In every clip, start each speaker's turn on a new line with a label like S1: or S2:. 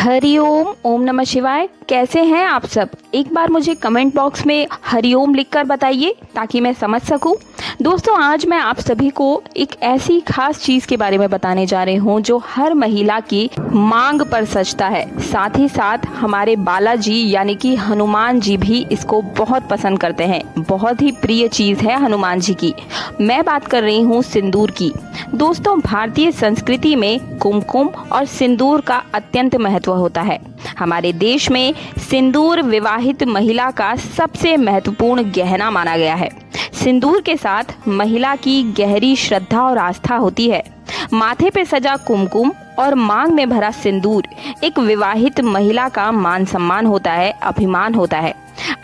S1: हरिओम, ओम नमः शिवाय। कैसे हैं आप सब? एक बार मुझे कमेंट बॉक्स में हरिओम लिखकर बताइए ताकि मैं समझ सकूं। दोस्तों, आज मैं आप सभी को एक ऐसी खास चीज़ के बारे में बताने जा रही हूं जो हर महिला की मांग पर सजता है। साथ ही साथ हमारे बालाजी यानी कि हनुमान जी भी इसको बहुत पसंद करते हैं। बहुत ही प्रिय चीज़ है हनुमान जी की। मैं बात कर रही हूँ सिंदूर की। दोस्तों, भारतीय संस्कृति में कुमकुम और सिंदूर का अत्यंत महत्व होता है। हमारे देश में सिंदूर विवाहित महिला का सबसे महत्वपूर्ण गहना माना गया है। सिंदूर के साथ महिला की गहरी श्रद्धा और आस्था होती है। माथे पे सजा कुमकुम और मांग में भरा सिंदूर एक विवाहित महिला का मान सम्मान होता है, अभिमान होता है।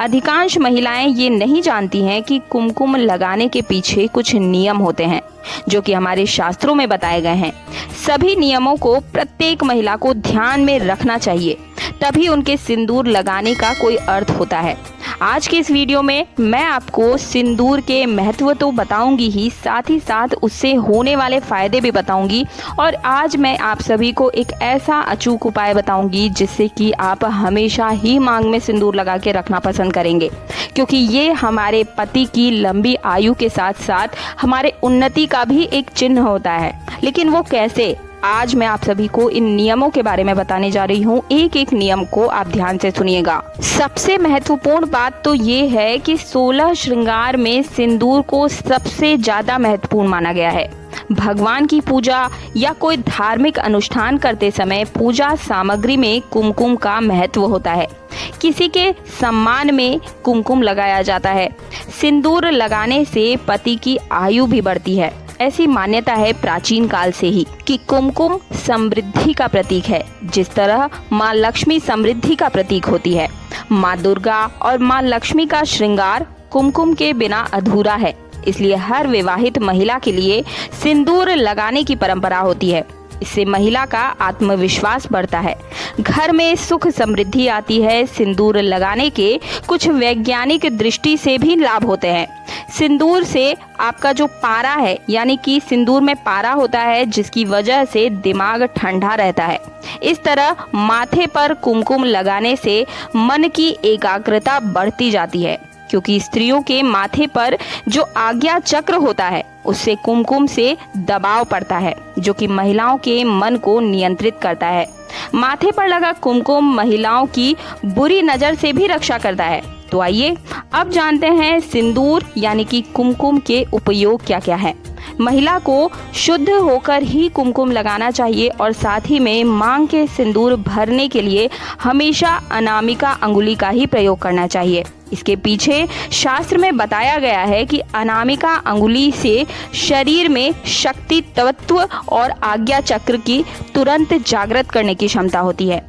S1: अधिकांश महिलाएं ये नहीं जानती हैं कि कुमकुम लगाने के पीछे कुछ नियम होते हैं जो कि हमारे शास्त्रों में बताए गए हैं। सभी नियमों को प्रत्येक महिला को ध्यान में रखना चाहिए, तभी उनके सिंदूर लगाने का कोई अर्थ होता है। आज के इस वीडियो में मैं आपको सिंदूर के महत्व तो बताऊंगी ही, साथ ही साथ उससे होने वाले फायदे भी बताऊंगी। और आज मैं आप सभी को एक ऐसा अचूक उपाय बताऊंगी जिससे कि आप हमेशा ही मांग में सिंदूर लगा के रखना पसंद करेंगे, क्योंकि ये हमारे पति की लंबी आयु के साथ साथ हमारे उन्नति का भी एक चिन्ह होता है। लेकिन वो कैसे, आज मैं आप सभी को इन नियमों के बारे में बताने जा रही हूँ। एक एक नियम को आप ध्यान से सुनिएगा। सबसे महत्वपूर्ण बात तो ये है कि 16 श्रृंगार में सिंदूर को सबसे ज्यादा महत्वपूर्ण माना गया है। भगवान की पूजा या कोई धार्मिक अनुष्ठान करते समय पूजा सामग्री में कुमकुम का महत्व होता है। किसी के सम्मान में कुमकुम लगाया जाता है। सिंदूर लगाने से पति की आयु भी बढ़ती है। ऐसी मान्यता है प्राचीन काल से ही कि कुमकुम समृद्धि का प्रतीक है। जिस तरह माँ लक्ष्मी समृद्धि का प्रतीक होती है, माँ दुर्गा और माँ लक्ष्मी का श्रृंगार कुमकुम के बिना अधूरा है। इसलिए हर विवाहित महिला के लिए सिंदूर लगाने की परंपरा होती है। इससे महिला का आत्मविश्वास बढ़ता है, घर में सुख समृद्धि आती है। सिंदूर लगाने के कुछ वैज्ञानिक दृष्टि से भी लाभ होते हैं। सिंदूर से आपका जो पारा है, यानी कि सिंदूर में पारा होता है जिसकी वजह से दिमाग ठंडा रहता है। इस तरह माथे पर कुमकुम लगाने से मन की एकाग्रता बढ़ती जाती है, क्योंकि स्त्रियों के माथे पर जो आज्ञा चक्र होता है उससे कुमकुम से दबाव पड़ता है, जो कि महिलाओं के मन को नियंत्रित करता है। माथे पर लगा कुमकुम महिलाओं की बुरी नज़र से भी रक्षा करता है। तो आइए अब जानते हैं सिंदूर यानी कि कुमकुम के उपयोग क्या क्या है। महिला को शुद्ध होकर ही कुमकुम लगाना चाहिए और साथ ही में मांग के सिंदूर भरने के लिए हमेशा अनामिका अंगुली का ही प्रयोग करना चाहिए। इसके पीछे शास्त्र में बताया गया है कि अनामिका अंगुली से शरीर में शक्ति तत्व और आज्ञा चक्र की तुरंत जागृत करने की क्षमता होती है।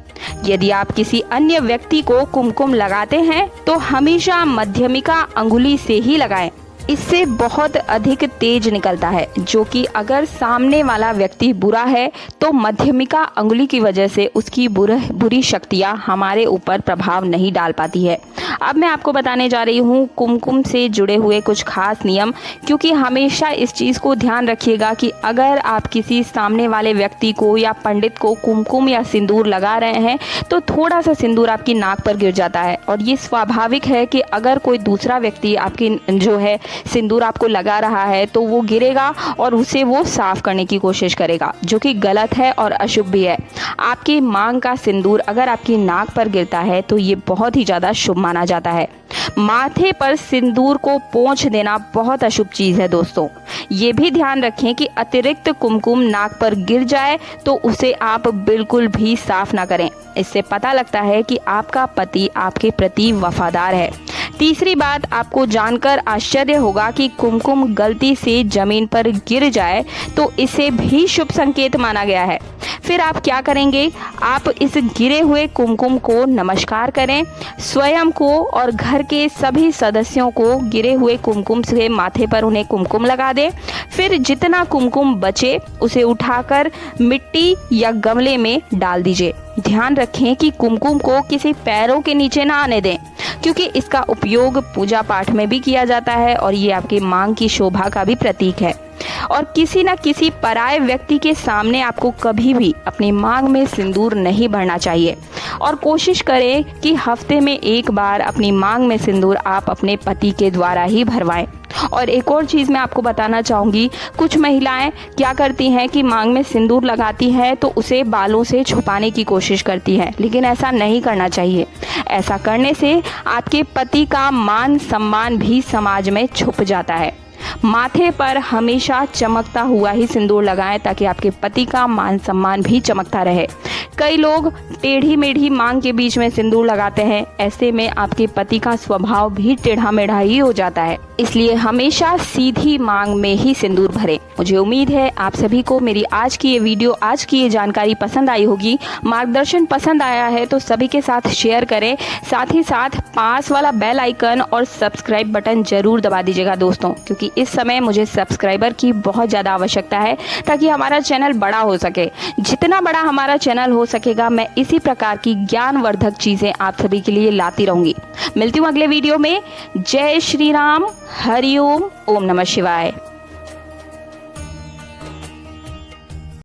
S1: यदि आप किसी अन्य व्यक्ति को कुमकुम लगाते हैं तो हमेशा मध्यमिका अंगुली से ही लगाएं। इससे बहुत अधिक तेज निकलता है, जो कि अगर सामने वाला व्यक्ति बुरा है तो मध्यमिका अंगुली की वजह से उसकी बुरी शक्तियाँ हमारे ऊपर प्रभाव नहीं डाल पाती है। अब मैं आपको बताने जा रही हूँ कुमकुम से जुड़े हुए कुछ खास नियम, क्योंकि हमेशा इस चीज़ को ध्यान रखिएगा कि अगर आप किसी सामने वाले व्यक्ति को या पंडित को कुमकुम या सिंदूर लगा रहे हैं तो थोड़ा सा सिंदूर आपकी नाक पर गिर जाता है। और ये स्वाभाविक है कि अगर कोई दूसरा व्यक्ति आपकी जो है सिंदूर आपको लगा रहा है तो वो गिरेगा और उसे वो साफ करने की कोशिश करेगा, जो कि गलत है और अशुभ भी है। आपकी मांग का सिंदूर अगर आपकी नाक पर गिरता है तो ये बहुत ही ज़्यादा शुभ माना जाता है। माथे पर सिंदूर को पोंछ देना बहुत अशुभ चीज़ है। दोस्तों, ये भी ध्यान रखें कि अतिरिक्त कुमकुम नाक पर गिर जाए तो उसे आप बिल्कुल भी साफ ना करें। इससे पता लगता है कि आपका पति आपके प्रति वफादार है। तीसरी बात, आपको जानकर आश्चर्य होगा कि कुमकुम गलती से जमीन पर गिर जाए तो इसे भी शुभ संकेत माना गया है। फिर आप क्या करेंगे, आप इस गिरे हुए कुमकुम को नमस्कार करें। स्वयं को और घर के सभी सदस्यों को गिरे हुए कुमकुम से माथे पर उन्हें कुमकुम लगा दें। फिर जितना कुमकुम बचे उसे उठाकर मिट्टी या गमले में डाल दीजिए। ध्यान रखें कि कुमकुम को किसी पैरों के नीचे ना आने दें, क्योंकि इसका उपयोग पूजा पाठ में भी किया जाता है और ये आपकी मांग की शोभा का भी प्रतीक है। और किसी न किसी पराये व्यक्ति के सामने आपको कभी भी अपनी मांग में सिंदूर नहीं भरना चाहिए। और कोशिश करें कि हफ्ते में एक बार अपनी मांग में सिंदूर आप अपने पति के द्वारा ही भरवाएं। और एक और चीज़ मैं आपको बताना चाहूँगी, कुछ महिलाएं क्या करती हैं कि मांग में सिंदूर लगाती हैं तो उसे बालों से छुपाने की कोशिश करती हैं, लेकिन ऐसा नहीं करना चाहिए। ऐसा करने से आपके पति का मान सम्मान भी समाज में छुप जाता है। माथे पर हमेशा चमकता हुआ ही सिंदूर लगाएं ताकि आपके पति का मान सम्मान भी चमकता रहे। कई लोग टेढ़ी मेढ़ी मांग के बीच में सिंदूर लगाते हैं, ऐसे में आपके पति का स्वभाव भी टेढ़ा मेढ़ा ही हो जाता है। इसलिए हमेशा सीधी मांग में ही सिंदूर भरें। मुझे उम्मीद है आप सभी को मेरी आज की ये वीडियो, आज की ये जानकारी पसंद आई होगी। मार्गदर्शन पसंद आया है तो सभी के साथ शेयर करें, साथ ही साथ पास वाला बेल आइकन और सब्सक्राइब बटन जरूर दबा दीजिएगा दोस्तों, क्योंकि इस समय मुझे सब्सक्राइबर की बहुत ज़्यादा आवश्यकता है ताकि हमारा चैनल बड़ा हो सके। जितना बड़ा हमारा चैनल हो सकेगा, मैं इसी प्रकार की ज्ञानवर्धक चीज़ें आप सभी के लिए लाती रहूँगी। मिलती हूँ अगले वीडियो में। जय श्री राम, हरि ओम, ओम नमः शिवाय।